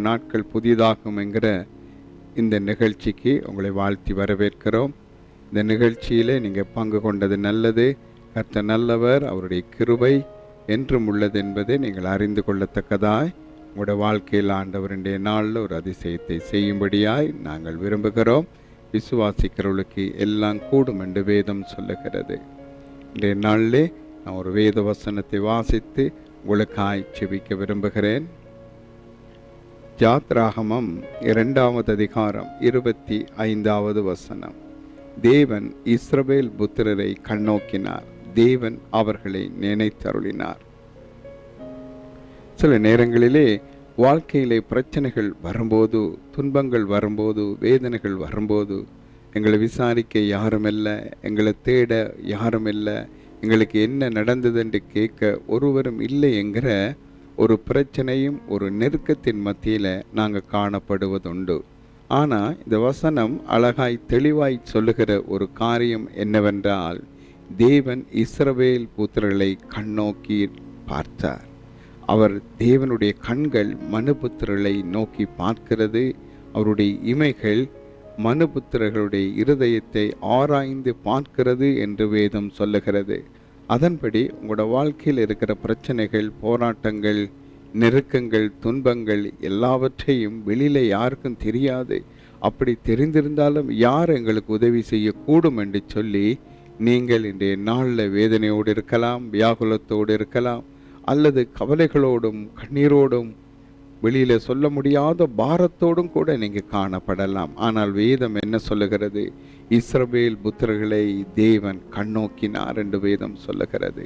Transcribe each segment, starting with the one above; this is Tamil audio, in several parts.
நாட்கள் புதிதாகும் என்கிற இந்த நிகழ்ச்சிக்கு உங்களை வாழ்த்தி வரவேற்கிறோம். இந்த நிகழ்ச்சியிலே நீங்கள் பங்கு கொண்டது நல்லது. கர்த்தர் நல்லவர், அவருடைய கிருபை என்றும் உள்ளது என்பதை நீங்கள் அறிந்து கொள்ளத்தக்கதாய் உங்களுடைய வாழ்க்கையில் ஆண்டவருடைய நாளில் ஒரு அதிசயத்தை செய்யும்படியாய் நாங்கள் விரும்புகிறோம். விசுவாசிக்கிறவர்களுக்கு எல்லாம் கூடும் என்று வேதம் சொல்லுகிறது. இன்றைய நாளிலே நான் ஒரு வேத வசனத்தை வாசித்து உங்களுக்காய் செபிக்க விரும்புகிறேன். யாத்ராகமம் 2வது அதிகாரம் 25வது வசனம். தேவன் இஸ்ரவேல் புத்திரரை கண்ணோக்கினார், தேவன் அவர்களை நினைத்தருளினார். சில நேரங்களிலே வாழ்க்கையிலே பிரச்சனைகள் வரும்போது, துன்பங்கள் வரும்போது, வேதனைகள் வரும்போது எங்களை விசாரிக்க யாரும் இல்லை, எங்களை தேட யாரும் இல்லை, எங்களுக்கு என்ன நடந்தது என்று கேட்க ஒருவரும் இல்லை என்கிற ஒரு பிரச்சனையும் ஒரு நெருக்கத்தின் மத்தியில் நாங்கள் காணப்படுவதுண்டு. ஆனால் இந்த வசனம் அழகாய் தெளிவாய் சொல்லுகிற ஒரு காரியம் என்னவென்றால், தேவன் இஸ்ரவேல் புத்திரர்களை கண்ணோக்கி பார்த்தார். அவர் தேவனுடைய கண்கள் மனுபுத்திரர்களை நோக்கி பார்க்கிறது. அவருடைய இமைகள் மனுபுத்திரர்களுடைய இருதயத்தை ஆராய்ந்து பார்க்கிறது என்று வேதம் சொல்லுகிறது. அதன்படி உங்களோட வாழ்க்கையில் இருக்கிற பிரச்சனைகள், போராட்டங்கள், நெருக்கங்கள், துன்பங்கள் எல்லாவற்றையும் வெளியில் யாருக்கும் தெரியாது. அப்படி தெரிந்திருந்தாலும் யார் எங்களுக்கு உதவி செய்யக்கூடும் என்று சொல்லி நீங்கள் இன்றைய நாளில் வேதனையோடு இருக்கலாம், வியாகுலத்தோடு இருக்கலாம், அல்லது கவலைகளோடும் கண்ணீரோடும் வெளியில் சொல்ல முடியாத பாரத்தோடும் கூட நீங்கள் காணப்படலாம். ஆனால் வேதம் என்ன சொல்லுகிறது? இஸ்ரவேல் புத்திரர்களை தேவன் கண்ணோக்கினார் என்று வேதம் சொல்லுகிறது.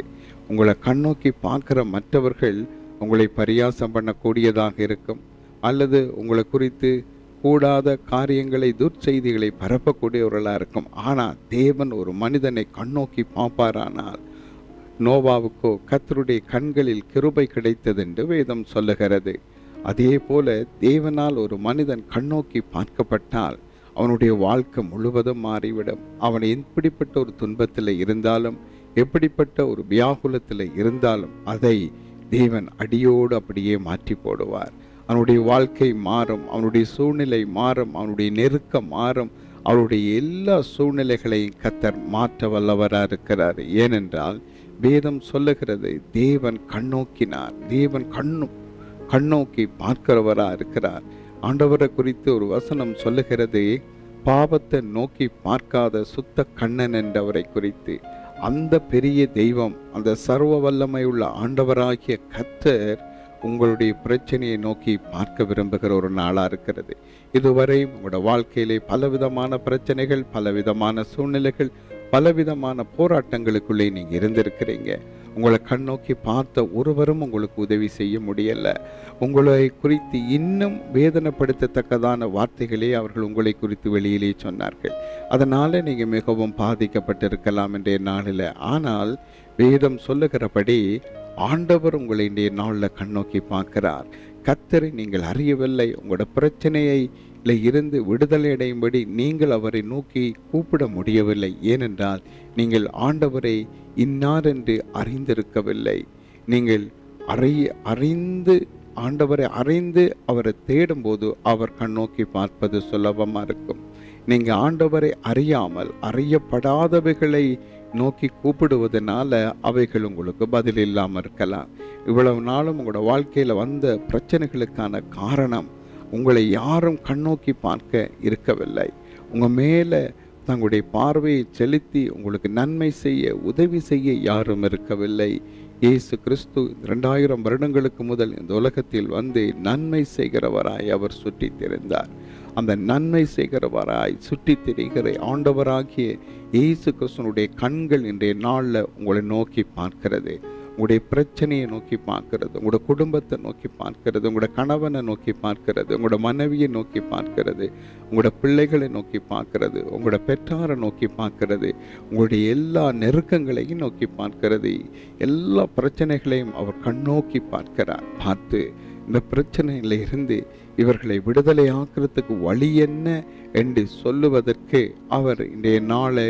உங்களை கண்ணோக்கி பார்க்கிற மற்றவர்கள் உங்களை பரியாசம் பண்ணக்கூடியதாக இருக்கும், அல்லது உங்களை குறித்து கூடாத காரியங்களை, துர்ச்செய்திகளை பரப்பக்கூடியவர்களாக இருக்கும். ஆனால் தேவன் ஒரு மனிதனை கண்ணோக்கி பார்ப்பாரானால் நோவாவுக்கோ கர்த்தருடைய கண்களில் கிருபை கிடைத்தது என்று வேதம் சொல்லுகிறது. அதே போல தேவனால் ஒரு மனிதன் கண்ணோக்கி பார்க்கப்பட்டால் அவனுடைய வாழ்க்கை முழுவதும் மாறிவிடும். அவன் எப்படிப்பட்ட ஒரு துன்பத்தில் இருந்தாலும், எப்படிப்பட்ட ஒரு வியாகுலத்தில் இருந்தாலும் அதை தேவன் அடியோடு அப்படியே மாற்றி போடுவார். அவனுடைய வாழ்க்கை மாறும், அவனுடைய சூழ்நிலை மாறும், அவனுடைய நெருக்கம் மாறும். அவருடைய எல்லா சூழ்நிலைகளையும் கர்த்தர் மாற்ற வல்லவராக இருக்கிறார். ஏனென்றால் வேதம் சொல்லுகிறது, தேவன் கண்ணோக்கினார், தேவன் கண்ணோக்கி பார்க்கிறவராக இருக்கிறார். ஆண்டவரை குறித்து ஒரு வசனம் சொல்லுகிறது, பாவத்தை நோக்கி பார்க்காத சுத்த கண்ணன் என்றவரை குறித்து. அந்த பெரிய தெய்வம், அந்த சர்வ வல்லமை உள்ள ஆண்டவராகிய கர்த்தர் உங்களுடைய பிரச்சனையை நோக்கி பார்க்க விரும்புகிற ஒரு நாளாக இருக்கிறது. இதுவரை உங்களோட வாழ்க்கையிலே பலவிதமான பிரச்சனைகள், பலவிதமான சூழ்நிலைகள், பலவிதமான போராட்டங்களுக்குள்ளே நீங்கள் இருந்திருக்கிறீங்க. உங்களை கண்ணோக்கி பார்த்த ஒருவரும் உங்களுக்கு உதவி செய்ய முடியலை. உங்களை குறித்து இன்னும் வேதனைப்படுத்தத்தக்கதான வார்த்தைகளே அவர்கள் உங்களை குறித்து வெளியிலே சொன்னார்கள். அதனால் நீங்கள் மிகவும் பாதிக்கப்பட்டிருக்கலாம் இன்றைய நாளில். ஆனால் வேதம் சொல்லுகிறபடி ஆண்டவர் உங்களை இன்றைய நாளில் கண்ணோக்கி பார்க்கிறார். கர்த்தரை நீங்கள் அறியவில்லை. உங்களோட பிரச்சனையை இருந்து விடுதலை அடையும்படி நீங்கள் அவரை நோக்கி கூப்பிட முடியவில்லை. ஏனென்றால் நீங்கள் ஆண்டவரை இன்னார் என்று அறிந்திருக்கவில்லை. நீங்கள் ஆண்டவரை அறிந்து அவரை தேடும்போது அவர் கண்ணோக்கி பார்ப்பது சுலபமாக இருக்கும். நீங்கள் ஆண்டவரை அறியாமல் அறியப்படாதவைகளை நோக்கி கூப்பிடுவதனால அவைகள் உங்களுக்கு பதில் இல்லாமல் இருக்கலாம். இவ்வளவு நாளும் உங்களோட வாழ்க்கையில் வந்த பிரச்சனைகளுக்கான காரணம் உங்களை யாரும் கண்ணோக்கி பார்க்க இருக்கவில்லை. உங்கள் மேலே தங்களுடைய பார்வையை செலுத்தி உங்களுக்கு நன்மை செய்ய, உதவி செய்ய யாரும் இருக்கவில்லை. இயேசு கிறிஸ்து 2000 வருடங்களுக்கு முதல் இந்த உலகத்தில் வந்து நன்மை செய்கிறவராய் அவர் சுற்றி திரிந்தார். அந்த நன்மை செய்கிறவராய் சுற்றி திரிகிற ஆண்டவராகிய இயேசு கிறிஸ்துனுடைய கண்கள் இன்றைய நாளில் உங்களை நோக்கி பார்க்கிறது. உங்களுடைய பிரச்சனையை நோக்கி பார்க்கிறது, உங்களோட குடும்பத்தை நோக்கி பார்க்கிறது, உங்களோட கணவனை நோக்கி பார்க்கிறது, உங்களோட மனைவியை நோக்கி பார்க்கிறது, உங்களோட பிள்ளைகளை நோக்கி பார்க்கிறது, உங்களோட பெற்றாரை நோக்கி பார்க்கிறது, உங்களுடைய எல்லா நெருக்கங்களையும் நோக்கி பார்க்கிறது. எல்லா பிரச்சனைகளையும் அவர் கண்ணோக்கி பார்க்கிறார். பார்த்து இந்த பிரச்சனையில இருந்து இவர்களை விடுதலை ஆக்கிறதுக்கு வழி என்ன என்று சொல்லுவதற்கு அவர் இன்றைய நாளை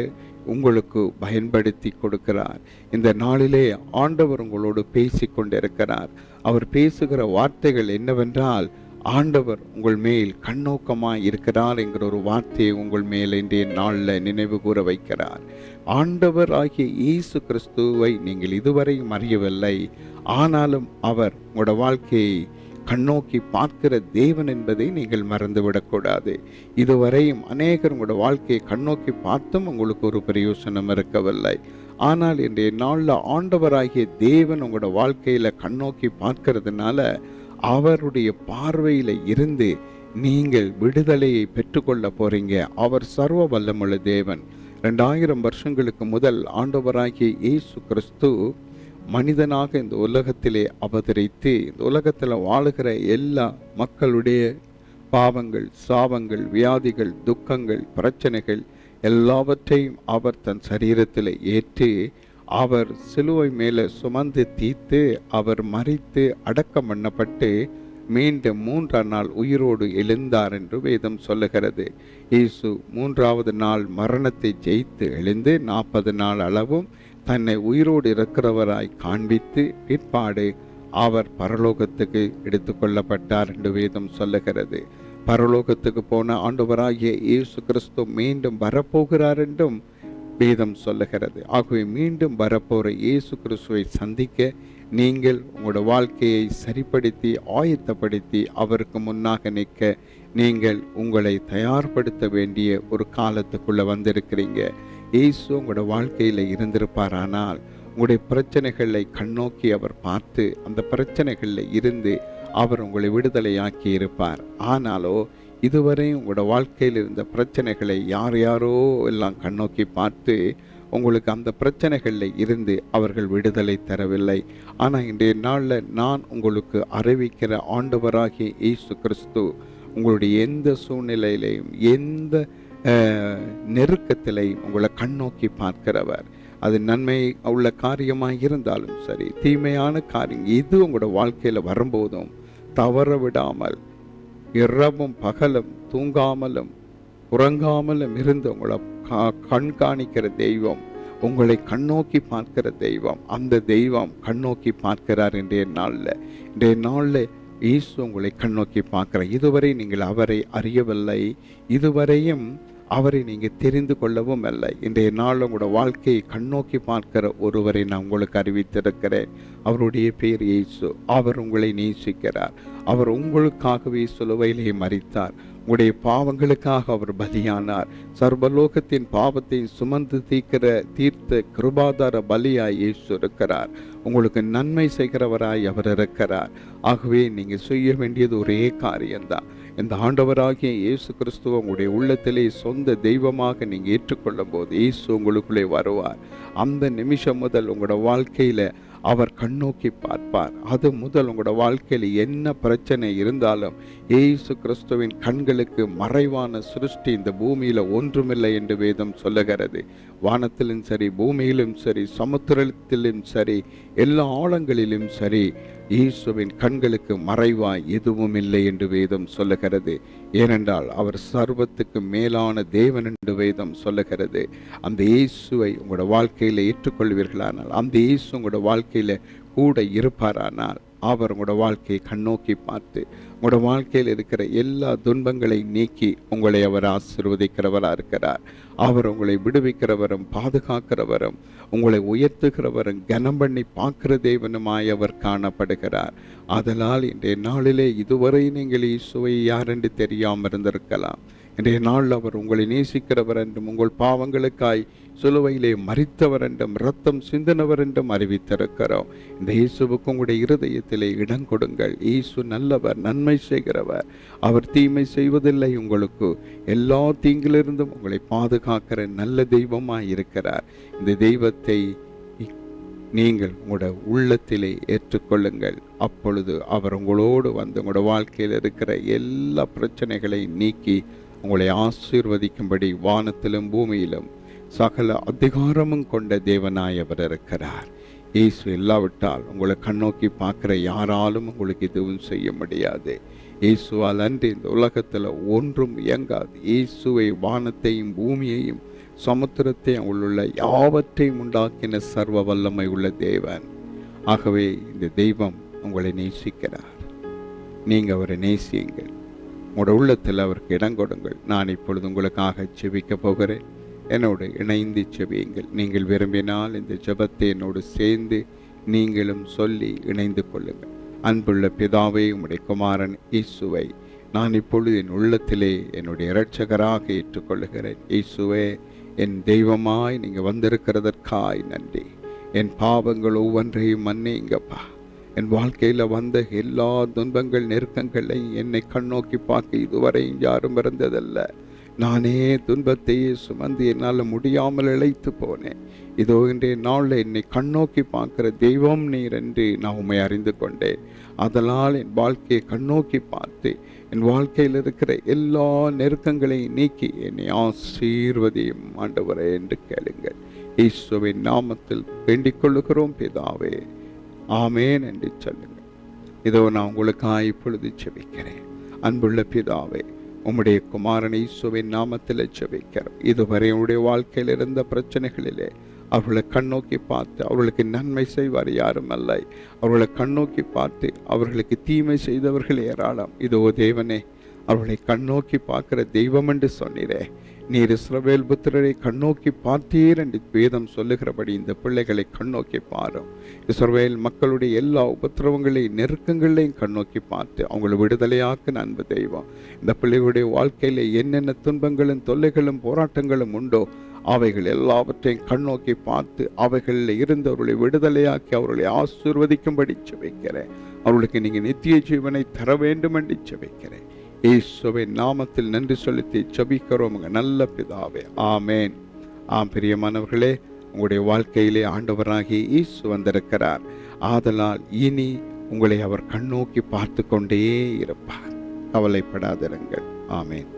உங்களுக்கு பயன்படுத்தி கொடுக்கிறார். இந்த நாளிலே ஆண்டவர் உங்களோடு பேசி கொண்டிருக்கிறார். அவர் பேசுகிற வார்த்தைகள் என்னவென்றால், ஆண்டவர் உங்கள் மேல் கண்ணோக்கமாய் இருக்கிறார் என்கிற ஒரு வார்த்தையை உங்கள் மேல் இன்றைய நாளில் நினைவு கூற வைக்கிறார். ஆண்டவர் ஆகிய இயேசு கிறிஸ்துவை நீங்கள் இதுவரையும் அறியவில்லை, ஆனாலும் அவர் உங்களோட வாழ்க்கையை கண்ணோக்கி பார்க்கிற தேவன் என்பதை நீங்கள் மறந்துவிடக்கூடாது. இதுவரையும் அநேகர் உங்களோட வாழ்க்கையை கண்ணோக்கி பார்த்தும் உங்களுக்கு ஒரு பிரயோசனம் இருக்கவில்லை. ஆனால் இன்றைய நாளில் ஆண்டவராகிய தேவன் உங்களோட வாழ்க்கையில கண்ணோக்கி பார்க்கிறதுனால அவருடைய பார்வையில இருந்து நீங்கள் விடுதலையை பெற்றுக்கொள்ள போறீங்க. அவர் சர்வ வல்லமுள்ள தேவன். 2000 வருஷங்களுக்கு முதல் ஆண்டவராகிய இயேசு கிறிஸ்து மனிதனாக இந்த உலகத்திலே அவதரித்து இந்த உலகத்தில் வாழுகிற எல்லா மக்களுடைய பாவங்கள், சாபங்கள், வியாதிகள், துக்கங்கள், பிரச்சனைகள் எல்லாவற்றையும் அவர் தன் சரீரத்தில் ஏற்று அவர் சிலுவை மேலே சுமந்து தீர்த்து அவர் மரித்து அடக்கம் பண்ணப்பட்டு மீண்டும் 3ஆம் நாள் உயிரோடு எழுந்தார் என்று வேதம் சொல்லுகிறது. இயேசு 3வது நாள் மரணத்தை ஜெயித்து எழுந்து 40 நாள் அளவும் தன்னை உயிரோடு இருக்கிறவராய் காண்பித்து பிற்பாடு அவர் பரலோகத்துக்கு எடுத்துக்கொள்ளப்பட்டார் என்று வேதம் சொல்லுகிறது. பரலோகத்துக்கு போன ஆண்டவராகிய இயேசு கிறிஸ்து மீண்டும் வரப்போகிறார் என்றும் வேதம் சொல்லுகிறது. ஆகவே மீண்டும் வரப்போகிற இயேசு கிறிஸ்துவை சந்திக்க நீங்கள் உங்களோட வாழ்க்கையை சரிப்படுத்தி ஆயத்தப்படுத்தி அவருக்கு முன்னாக நிற்க நீங்கள் உங்களை தயார்படுத்த வேண்டிய ஒரு காலத்துக்குள்ளே வந்திருக்கிறீங்க. இயேசு உங்களோட வாழ்க்கையில் இருந்திருப்பாரானால் உங்களுடைய பிரச்சனைகளை கண்ணோக்கி அவர் பார்த்து அந்த பிரச்சனைகளில் இருந்து அவர் உங்களை விடுதலையாக்கி இருப்பார். ஆனாலோ இதுவரை உங்களோட வாழ்க்கையில் இருந்த பிரச்சனைகளை யாரோ எல்லாம் கண்ணோக்கி பார்த்து உங்களுக்கு அந்த பிரச்சனைகளில் இருந்து அவர்கள் விடுதலை தரவில்லை. ஆனால் இன்றைய நாளில் நான் உங்களுக்கு அறிவிக்கிற ஆண்டவராகிய இயேசு கிறிஸ்து உங்களுடைய எந்த சூழ்நிலையிலையும் எந்த நெருக்கத்திலையும் உங்களை கண்ணோக்கி பார்க்கிறவர். அது நன்மை உள்ள காரியமாக இருந்தாலும் சரி, தீமையான காரியம் எது உங்களோட வாழ்க்கையில் வரும்போதும் தவற விடாமல் இரவும் பகலும் தூங்காமலும் உறங்காமலும் இருந்து உங்களை கண்காணிக்கிற தெய்வம், உங்களை கண்ணோக்கி பார்க்கிற தெய்வம், அந்த தெய்வம் கண்ணோக்கி பார்க்கிறார். இன்றைய நாளில் இயேசு உங்களை கண்ணோக்கி பார்க்கிறார். இதுவரை நீங்கள் அவரை அறியவில்லை, இதுவரையும் அவரை நீங்கள் தெரிந்து கொள்ளவும் இல்லை. இன்றைய நாள் உங்களோட வாழ்க்கையை கண்ணோக்கி பார்க்கிற ஒருவரை நான் உங்களுக்கு அறிவித்திருக்கிறேன். அவருடைய பேர் இயேசு. அவர் உங்களை நேசிக்கிறார். அவர் உங்களுக்காகவே சிலுவையிலே மரித்தார். உங்களுடைய பாவங்களுக்காக அவர் பலியானார். சர்வலோகத்தின் பாவத்தை சுமந்து தீர்த்த கிருபாதார பலியாய் இயேசு இருக்கிறார். உங்களுக்கு நன்மை செய்கிறவராய் அவர் இருக்கிறார். ஆகவே நீங்கள் செய்ய வேண்டியது ஒரே காரியம்தான். இந்த ஆண்டவராகிய இயேசு கிறிஸ்துவ உங்களுடைய உள்ளத்திலே சொந்த தெய்வமாக நீங்கள் ஏற்றுக்கொள்ளும் போது இயேசு உங்களுக்குள்ளே வருவார். அந்த நிமிஷம் முதல் உங்களோட வாழ்க்கையில் அவர் கண்ணோக்கி பார்ப்பார். அது முதல் உங்களோட வாழ்க்கையில் என்ன பிரச்சனை இருந்தாலும் இயேசு கிறிஸ்துவின் கண்களுக்கு மறைவான சிருஷ்டி இந்த பூமியில் ஒன்றுமில்லை என்று வேதம் சொல்லுகிறது. வானத்திலும் சரி, பூமியிலும் சரி, சமுத்திரத்திலும் சரி, எல்லா ஆழங்களிலும் சரி, இயேசுவின் கண்களுக்கு மறைவாய் எதுவும் இல்லை என்று வேதம் சொல்லுகிறது. ஏனென்றால் அவர் சர்வத்துக்கு மேலான தேவன் என்று வேதம் சொல்லுகிறது. அந்த இயேசுவை உங்களோட வாழ்க்கையில் ஏற்றுக்கொள்வீர்களானால், அந்த இயேசு உங்களோட வாழ்க்கையில் கூட இருப்பாரானால், அவர் உங்களோட வாழ்க்கையை கண்ணோக்கி பார்த்து உங்களோட வாழ்க்கையில் இருக்கிற எல்லா துன்பங்களை நீக்கி உங்களை அவர் ஆசீர்வதிக்கிறவராக இருக்கிறார். அவர் உங்களை விடுவிக்கிறவரும் பாதுகாக்கிறவரும் உங்களை உயர்த்துகிறவரும் கனம் பண்ணி பார்க்கிற தேவனுமாய் அவர் காணப்படுகிறார். அதனால் இன்றைய நாளிலே இதுவரை நீங்கள் இயேசுவை யாரென்று தெரியாமல் இருந்திருக்கலாம். இன்றைய நாள் அவர் உங்களை நேசிக்கிறவர் என்றும் உங்கள் பாவங்களுக்காய் சிலுவையிலே மரித்தவர் என்றும் இரத்தம் சிந்தினவர் என்றும் அறிவித்திருக்கிறோம். இந்த இயேசுவுக்கு உங்களுடைய இருதயத்திலே இடம் கொடுங்கள். இயேசு நல்லவர், நன்மை செய்கிறவர். அவர் தீமை செய்வதில்லை. உங்களுக்கு எல்லா தீங்கிலிருந்தும் உங்களை பாதுகாக்கிற நல்ல தெய்வமாய் இருக்கிறார். இந்த தெய்வத்தை நீங்கள் உங்களோட உள்ளத்திலே ஏற்றுக்கொள்ளுங்கள். அப்பொழுது அவர் உங்களோடு வந்து உங்களோட வாழ்க்கையில் இருக்கிற எல்லா பிரச்சனைகளையும் நீக்கி உங்களை ஆசீர்வதிக்கும்படி வானத்திலும் பூமியிலும் சகல அதிகாரமும் கொண்ட தேவனாய் அவர் இருக்கிறார். இயேசு இல்லாவிட்டால் உங்களை கண்ணோக்கி பார்க்குற யாராலும் உங்களுக்கு எதுவும் செய்ய முடியாது. இயேசுவால் அன்றி இந்த உலகத்தில் ஒன்றும் இயங்காது. இயேசுவை வானத்தையும் பூமியையும் சமுத்திரத்தையும் உள்ள யாவற்றையும் உண்டாக்கின சர்வ வல்லமை உள்ள தேவன். ஆகவே இந்த தெய்வம் உங்களை நேசிக்கிறார். நீங்கள் அவரை நேசியுங்கள். உங்களோட உள்ளத்தில் அவருக்கு இடம் கொடுங்கள். நான் இப்பொழுது உங்களுக்காக ஜெபிக்க போகிறேன். என்னோடு இணைந்து ஜெபியுங்கள். நீங்கள் விரும்பினால் இந்த ஜெபத்தை என்னோடு சேர்ந்து நீங்களும் சொல்லி இணைந்து கொள்ளுங்கள். அன்புள்ள பிதாவே, உம்முடைய குமாரன் இயேசுவை நான் இப்பொழுது என் உள்ளத்திலே என்னுடைய இரட்சகராக ஏற்றுக்கொள்ளுகிறேன். இயேசுவே, என் தெய்வமாய் நீங்கள் வந்திருக்கிறதற்காய் நன்றி. என் பாவங்கள் ஒவ்வொன்றையும் மன்னிங்கப்பா. என் வாழ்க்கையில் வந்த எல்லா துன்பங்கள் நெருக்கங்களை என்னை கண்ணோக்கி பார்க்க இதுவரை யாரும் இருந்ததல்ல. நானே துன்பத்தையே சுமந்து என்னால் முடியாமல் இழைத்து போனேன். இதோ இன்றைய நாளில் என்னை கண்ணோக்கி பார்க்கிற தெய்வம் நீர் என்று நான் உம்மை அறிந்து கொண்டேன். அதனால் என் வாழ்க்கையை கண்ணோக்கி பார்த்து என் வாழ்க்கையில் இருக்கிற எல்லா நெருக்கங்களையும் நீக்கி என்னை ஆசீர்வதியும் ஆண்டவரே என்று கேளுங்கள். இயேசுவின் நாமத்தில் வேண்டிக் கொள்ளுகிறோம் பிதாவே, ஆமேன் என்று சொல்லுங்கள். இதோ நான் உங்களுக்காக இப்பொழுது ஜெபிக்கிறேன். அன்புள்ள பிதாவே, உம்முடைய குமாரன் இயேசுவின் நாமத்தில் ஜெபிக்கிறோம். இதுவரை உடைய வாழ்க்கையில் இருந்த பிரச்சனைகளிலே அவர்களை கண்ணோக்கி பார்த்து அவர்களுக்கு நன்மை செய்வார் யாரும் அல்ல. அவர்களை கண்ணோக்கி பார்த்து அவர்களுக்கு தீமை செய்தவர்கள் ஏராளம். இதோ தேவனே, அவர்களை கண்ணோக்கி பார்க்கிற தெய்வம் என்று சொன்னீரே. நீர் இஸ்ரவேல் புத்திரரை கண்ணோக்கி பார்த்தீர் என்று வேதம் சொல்லுகிறபடி இந்த பிள்ளைகளை கண்ணோக்கி பாரும். இஸ்ரவேல் மக்களுடைய எல்லா உபத்திரவங்களையும் நெருக்கங்களையும் கண்ணோக்கி பார்த்து அவங்களை விடுதலையாக்க அன்பு தெய்வம். இந்த பிள்ளைகளுடைய வாழ்க்கையில என்னென்ன துன்பங்களும் தொல்லைகளும் போராட்டங்களும் உண்டோ அவைகள் எல்லாவற்றையும் கண்ணோக்கி பார்த்து அவைகளில் இருந்தவர்களை விடுதலையாக்கி அவர்களை ஆசீர்வதிக்கும்படி ஜெபிக்கிறேன். அவர்களுக்கு நீங்கள் நித்திய ஜீவனை தர வேண்டும் என்று ஜெபிக்கிறேன். இயேசுவின் நாமத்தில் நன்றி செலுத்தி ஜெபிக்கிறோம் நல்ல பிதாவே, ஆமேன். பிரியமானவர்களே, உங்களுடைய வாழ்க்கையிலே ஆண்டவராகிய இயேசு வந்திருக்கிறார். ஆதலால் இனி உங்களை அவர் கண்ணோக்கி பார்த்து கொண்டே இருப்பார். கவலைப்படாதிருங்கள். ஆமேன்.